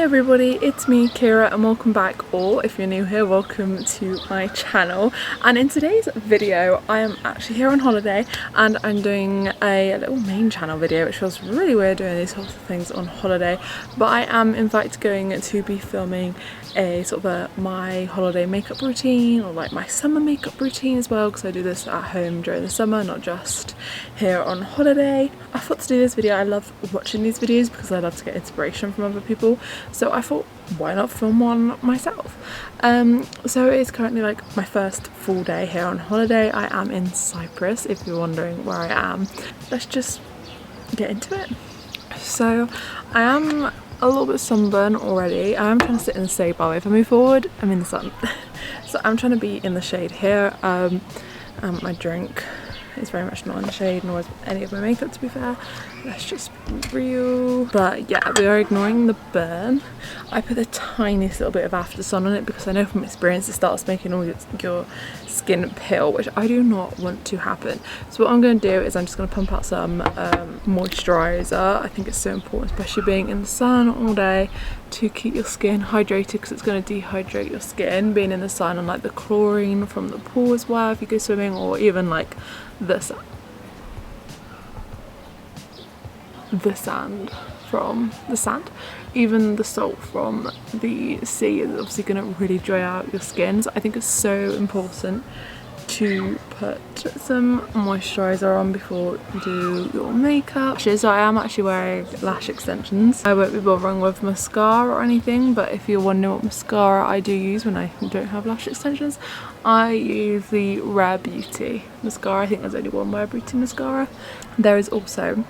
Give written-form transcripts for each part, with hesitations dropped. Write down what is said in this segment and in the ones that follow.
everybody, it's me Kira and welcome back, or if you're new here, welcome to my channel. And in today's video I am actually here on holiday and I'm doing a little main channel video, which feels really weird doing these sorts of things on holiday, but I am in fact going to be filming a sort of my holiday makeup routine, or like my summer makeup routine as well, because I do this at home during the summer, not just here on holiday. I thought to do this video, I love watching these videos because I love to get inspiration from other people, so I thought why not film one myself. So it's currently like my first full day here on holiday. I am in Cyprus, if you're wondering where I am. Let's just get into it. So I am a little bit sunburned already. I'm trying to sit in the shade, by the way. If I move forward, I'm in the sun. So I'm trying to be in the shade here. My drink is very much not in the shade, nor is any of my makeup, to be fair. Let's just be real. But yeah, we are ignoring the burn. I put the tiniest little bit of after sun on it because I know from experience it starts making all your skin peel, which I do not want to happen. So what I'm going to do is I'm just going to pump out some moisturiser. I think it's so important, especially being in the sun all day, to keep your skin hydrated, because it's going to dehydrate your skin being in the sun, and like the chlorine from the pool as well if you go swimming, or even like the sand from the sand, even the salt from the sea is obviously going to really dry out your skin. So I think it's so important to put some moisturiser on before you do your makeup. So I am actually wearing lash extensions. I won't be bothering with mascara or anything, but if you're wondering what mascara I do use when I don't have lash extensions, I use the Rare Beauty mascara. I think there's only one Rare Beauty mascara. There is also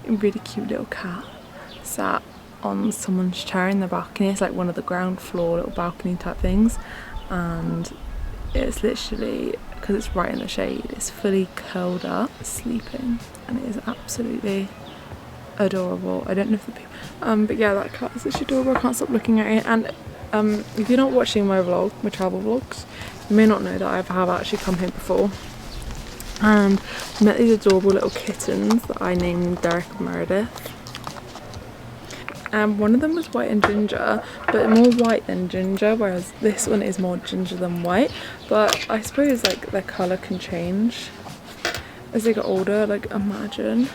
a really cute little cat sat on someone's chair in the balcony. It's like one of the ground floor little balcony type things, and it's literally, because it's right in the shade, it's fully curled up sleeping, and it is absolutely adorable. I don't know if the people but yeah, that cat is literally adorable. I can't stop looking at it. And if you're not watching my travel vlogs, you may not know that I have actually come here before and met these adorable little kittens that I named Derek and Meredith. And one of them was white and ginger, but more white than ginger, whereas this one is more ginger than white. But I suppose like their colour can change as they get older. Like imagine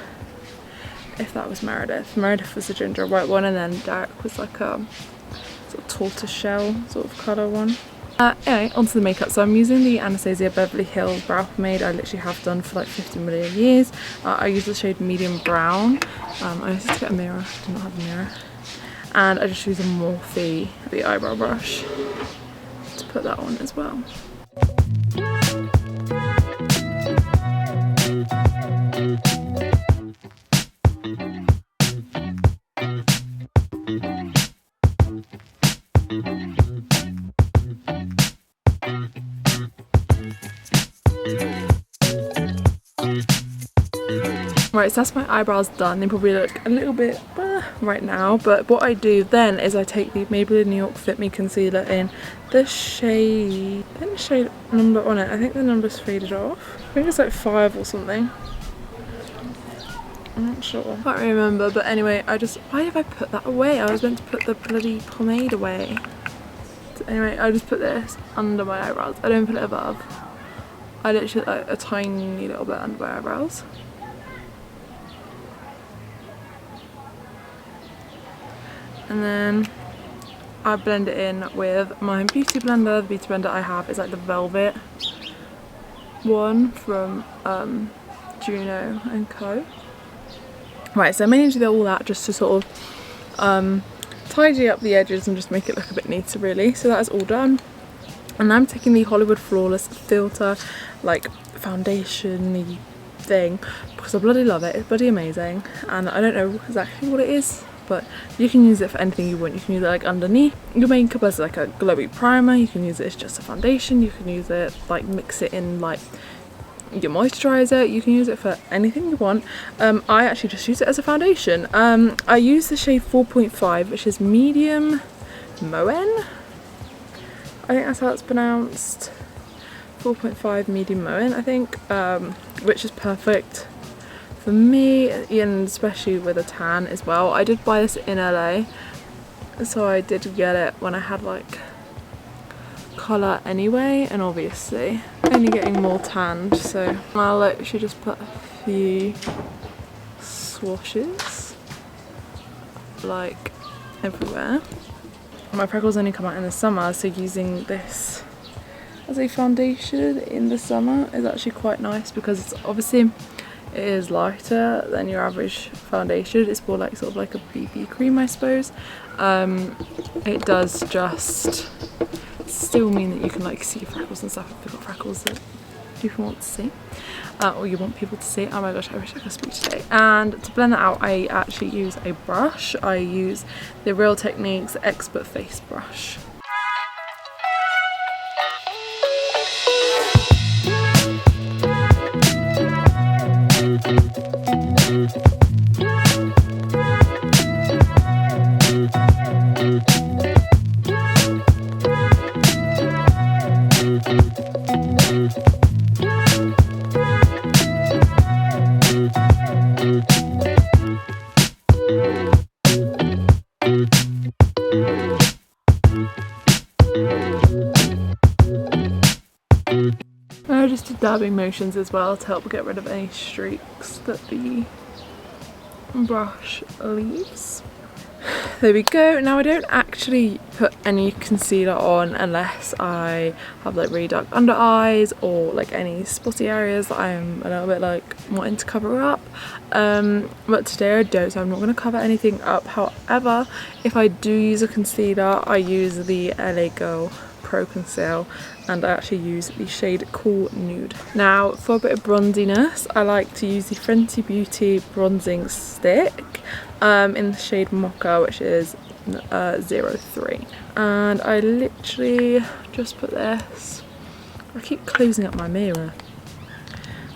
if that was Meredith. Meredith was the ginger white one, and then Derek was like a sort of tortoiseshell sort of colour one. Anyway, onto the makeup. So I'm using the Anastasia Beverly Hills Brow Pomade. I literally have done for like 50 million years. I use the shade medium brown. I just get a mirror. I do not have a mirror. And I just use a Morphe, the eyebrow brush, to put that on as well. Right, so that's my eyebrows done. They probably look a little bit right now, but what I do then is I take the Maybelline New York Fit Me concealer in the shade, I think the shade number on it, I think the number's faded off. I think it's like 5 or something. I'm not sure. I can't remember, but anyway, why have I put that away? I was meant to put the bloody pomade away. So anyway, I just put this under my eyebrows. I don't put it above. I literally like a tiny little bit under my eyebrows. And then I blend it in with my beauty blender. The beauty blender I have is like the Velvet one from Juno and Co. Right, so I'm going to do all that just to sort of tidy up the edges and just make it look a bit neater, really. So that is all done. And I'm taking the Hollywood Flawless Filter like foundation-y thing because I bloody love it. It's bloody amazing, and I don't know exactly what it is, but you can use it for anything you want. You can use it like underneath your makeup as like a glowy primer, you can use it as just a foundation, you can use it like mix it in like your moisturizer, you can use it for anything you want. I actually just use it as a foundation. I use the shade 4.5, which is medium Moen, I think that's how it's pronounced. 4.5 medium Moen, I think, which is perfect for me, and especially with a tan as well. I did buy this in LA so I did get it when I had like colour anyway, and obviously only getting more tanned, so I'll literally just put a few swashes like everywhere. My freckles only come out in the summer, so using this as a foundation in the summer is actually quite nice, because it's obviously it is lighter than your average foundation. It's more like sort of like a BB cream, I suppose. It does just still mean that you can like see freckles and stuff if you've got freckles that you want to see, or you want people to see. Oh my gosh, I wish I could speak today. And to blend that out, I actually use a brush. I use the Real Techniques Expert Face Brush. Just do dabbing motions as well to help get rid of any streaks that the brush leaves. There we go. Now I don't actually put any concealer on unless I have like really dark under eyes or like any spotty areas that I'm a little bit like wanting to cover up, but today I don't, so I'm not going to cover anything up. However, if I do use a concealer, I use the LA Girl Pro Conceal, and I actually use the shade Cool Nude. Now for a bit of bronziness, I like to use the Fenty Beauty bronzing stick in the shade Mocha, which is 03, and I literally just put this, I keep closing up my mirror,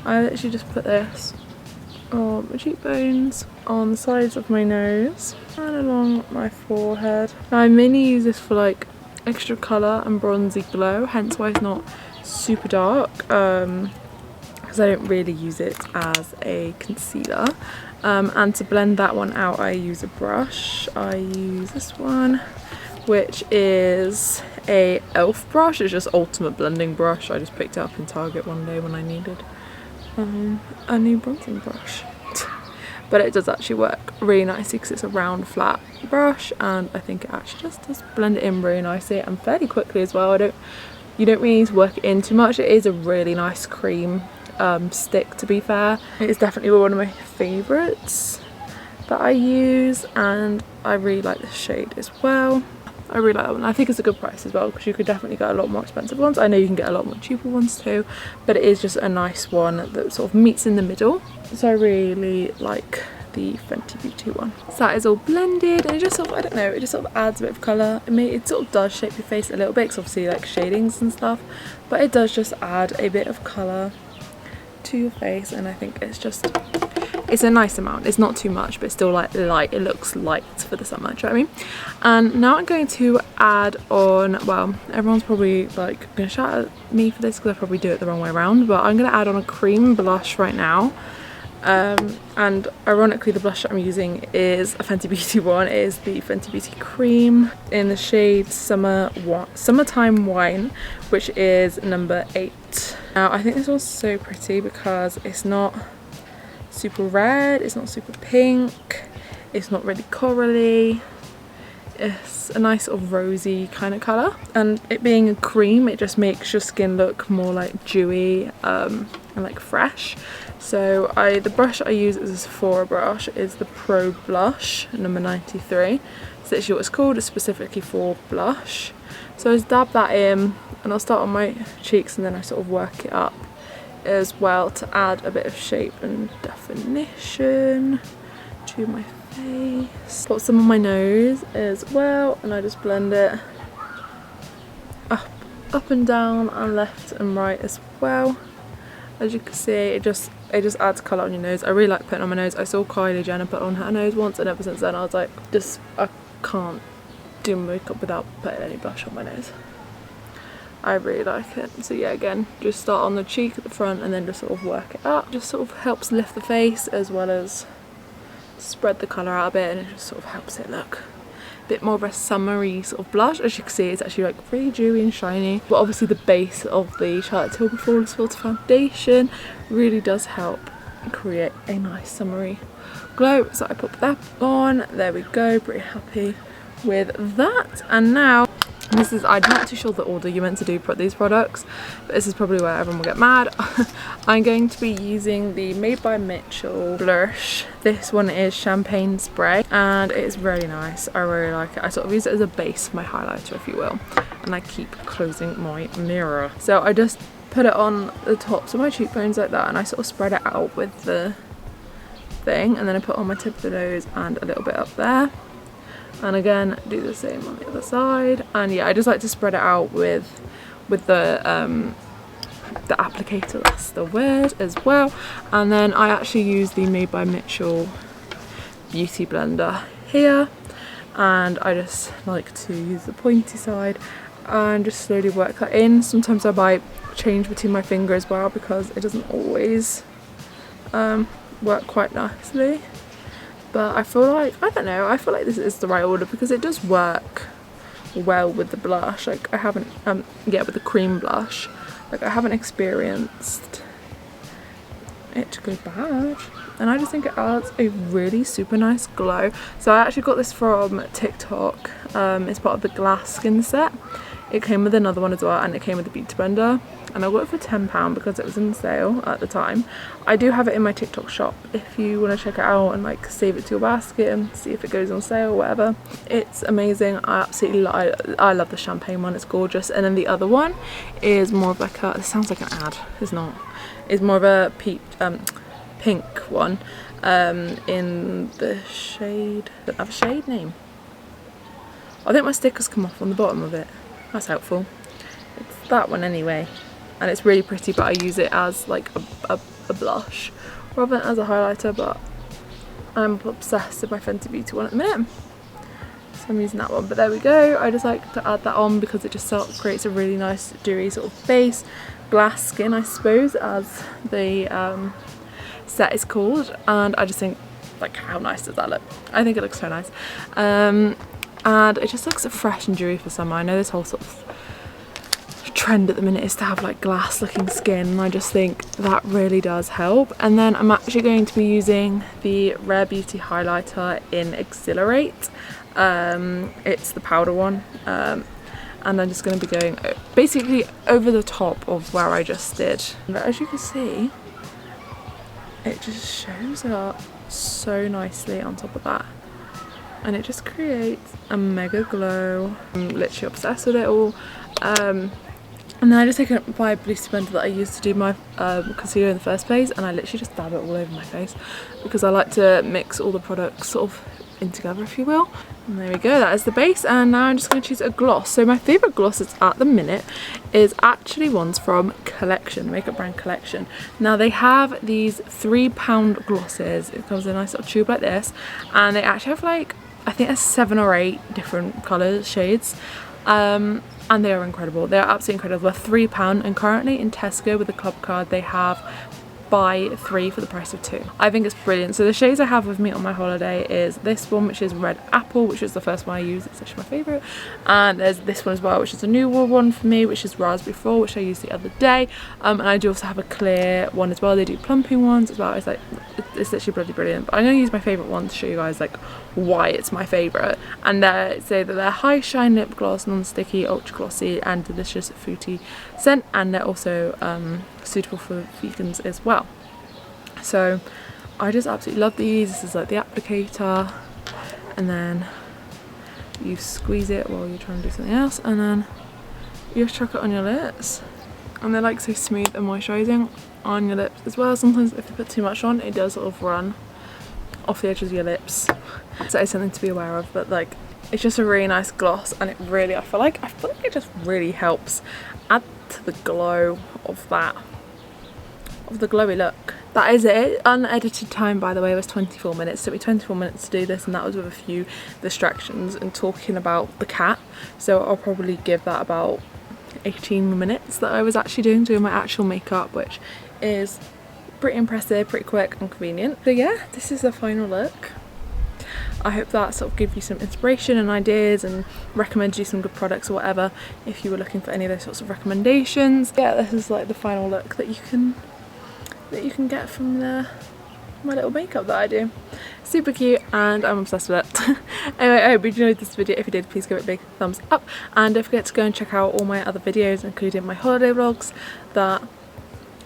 I literally just put this on my cheekbones, on the sides of my nose and along my forehead. Now I mainly use this for like extra colour and bronzy glow, hence why it's not super dark, because I don't really use it as a concealer. And to blend that one out, I use a brush. I use this one, which is a e.l.f. brush. It's just ultimate blending brush. I just picked it up in Target one day when I needed a new bronzing brush. But it does actually work really nicely because it's a round flat brush, and I think it actually just does blend it in really nicely and fairly quickly as well. You don't really need to work it in too much. It is a really nice cream stick, to be fair. It is definitely one of my favourites that I use, and I really like this shade as well. I really like that one. I think it's a good price as well, because you could definitely get a lot more expensive ones. I know you can get a lot more cheaper ones too, but it is just a nice one that sort of meets in the middle. So I really like the Fenty Beauty one. So that is all blended, and it just sort of, I don't know, it just sort of adds a bit of colour. It sort of does shape your face a little bit, because obviously like shadings and stuff, but it does just add a bit of colour to your face, and I think it's a nice amount. It's not too much, but it's still like light. It looks light for the summer, do you know what I mean? And now I'm going to add on, well, everyone's probably like gonna shout at me for this because I probably do it the wrong way around, but I'm gonna add on a cream blush right now. And ironically, the blush that I'm using is a Fenty Beauty one. It is the Fenty Beauty Cream in the shade Summertime Wine, which is number 8. Now I think this one's so pretty because it's not super red, it's not super pink, it's not really corally. It's a nice sort of rosy kind of colour, and it being a cream, it just makes your skin look more like dewy and like fresh. So the brush I use is a Sephora brush, is the Pro Blush number 93. It's literally what it's called, it's specifically for blush. So I just dab that in, and I'll start on my cheeks and then I sort of work it up as well to add a bit of shape and definition to my face. Got some on my nose as well, and I just blend it up and down and left and right as well. As you can see, it just adds colour on your nose. I really like putting it on my nose. I saw Kylie Jenner put on her nose once, and ever since then I was like, I can't do makeup without putting any blush on my nose. I really like it. So yeah, again, just start on the cheek at the front and then just sort of work it up. Just sort of helps lift the face as well as spread the colour out a bit, and it just sort of helps it look bit more of a summery sort of blush. As you can see, it's actually like really dewy and shiny, but obviously the base of the Charlotte Tilbury Flawless Filter Foundation really does help create a nice summery glow. So I put that on, there we go, pretty happy with that. And now this is, I'm not too sure the order you're meant to do put these products, but this is probably where everyone will get mad. I'm going to be using the Made by Mitchell blush. This one is Champagne Spray and it's really nice. I really like it. I sort of use it as a base for my highlighter, if you will, and I keep closing my mirror. So I just put it on the tops of my cheekbones like that, and I sort of spread it out with the thing, and then I put on my tip of the nose and a little bit up there. And again, do the same on the other side. And yeah, I just like to spread it out with the applicator, that's the word, as well. And then I actually use the Made by Mitchell Beauty Blender here, and I just like to use the pointy side and just slowly work that in. Sometimes I might change between my finger as well, because it doesn't always work quite nicely. But I feel like, I don't know, I feel like this is the right order because it does work well with the blush. Like I haven't, yeah, with the cream blush, like I haven't experienced it to go bad. And I just think it adds a really super nice glow. So I actually got this from TikTok. It's part of the glass skin set. It came with another one as well, and it came with a beauty blender. And I got it for £10 because it was in sale at the time. I do have it in my TikTok shop if you want to check it out and like save it to your basket and see if it goes on sale or whatever. It's amazing. I absolutely I love the champagne one, it's gorgeous. And then the other one is more of like a, this sounds like an ad, it's not. It's more of a pink one in the shade, I don't have a shade name. I think my stickers come off on the bottom of it. That's helpful. It's that one anyway, and it's really pretty, but I use it as like a blush rather than as a highlighter. But I'm obsessed with my Fenty Beauty one at the minute, so I'm using that one. But there we go. I just like to add that on because it just sort of creates a really nice dewy sort of base, glass skin I suppose, as the set is called. And I just think, like, how nice does that look? I think it looks so nice. And it just looks fresh and dewy for summer. I know this whole sort of trend at the minute is to have like glass looking skin, and I just think that really does help. And then I'm actually going to be using the Rare Beauty highlighter in Exhilarate. It's the powder one, and I'm just going to be going basically over the top of where I just did. But as you can see, it just shows up so nicely on top of that, and it just creates a mega glow. I'm literally obsessed with it all. And then I just take my beauty blender that I used to do my concealer in the first place, and I literally just dab it all over my face because I like to mix all the products sort of in together, if you will. And there we go, that is the base. And now I'm just going to choose a gloss. So my favourite glosses at the minute is actually ones from Collection, makeup brand Collection. Now they have these £3 glosses. It comes in a nice little tube like this, and they actually have like, I think there's 7 or 8 different colours, shades. And they are incredible. They are absolutely incredible. They're £3, and currently in Tesco with the club card they have buy 3 for the price of 2. I think it's brilliant. So the shades I have with me on my holiday is this one, which is Red Apple, which is the first one I used. It's actually my favourite. And there's this one as well, which is a newer one for me, which is Raspberry 4, which I used the other day. And I do also have a clear one as well. They do plumping ones as well. It's like, it's literally bloody brilliant. But I'm going to use my favourite one to show you guys like why it's my favourite. And they say that they're high shine lip gloss, non-sticky, ultra glossy and delicious fruity scent, and they're also suitable for vegans as well. So I just absolutely love these. This is like the applicator, and then you squeeze it while you're trying to do something else, and then you just chuck it on your lips, and they're like so smooth and moisturising on your lips as well. Sometimes if you put too much on, it does sort of run off the edges of your lips, so it's something to be aware of. But like, it's just a really nice gloss, and it really, I feel like it just really helps add to the glow of that, of the glowy look. That is it. Unedited time, by the way, was 24 minutes. It took me 24 minutes to do this, and that was with a few distractions and talking about the cat. So I'll probably give that about 18 minutes that I was actually doing my actual makeup, which is pretty impressive, pretty quick and convenient. So yeah, this is the final look. I hope that sort of gives you some inspiration and ideas and recommends you some good products or whatever if you were looking for any of those sorts of recommendations. Yeah, this is like the final look that you can get from my little makeup that I do. Super cute and I'm obsessed with it. Anyway, I hope you enjoyed this video. If you did, please give it a big thumbs up and don't forget to go and check out all my other videos, including my holiday vlogs that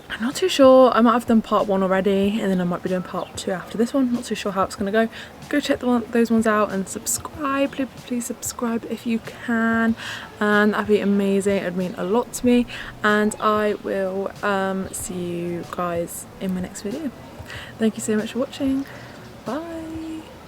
I'm not too sure. I might have done part 1 already and then I might be doing part 2 after this one. Not too sure how it's going to go. Go check those ones out and subscribe. Please subscribe if you can, and that'd be amazing. It would mean a lot to me, and I will see you guys in my next video. Thank you so much for watching. Bye.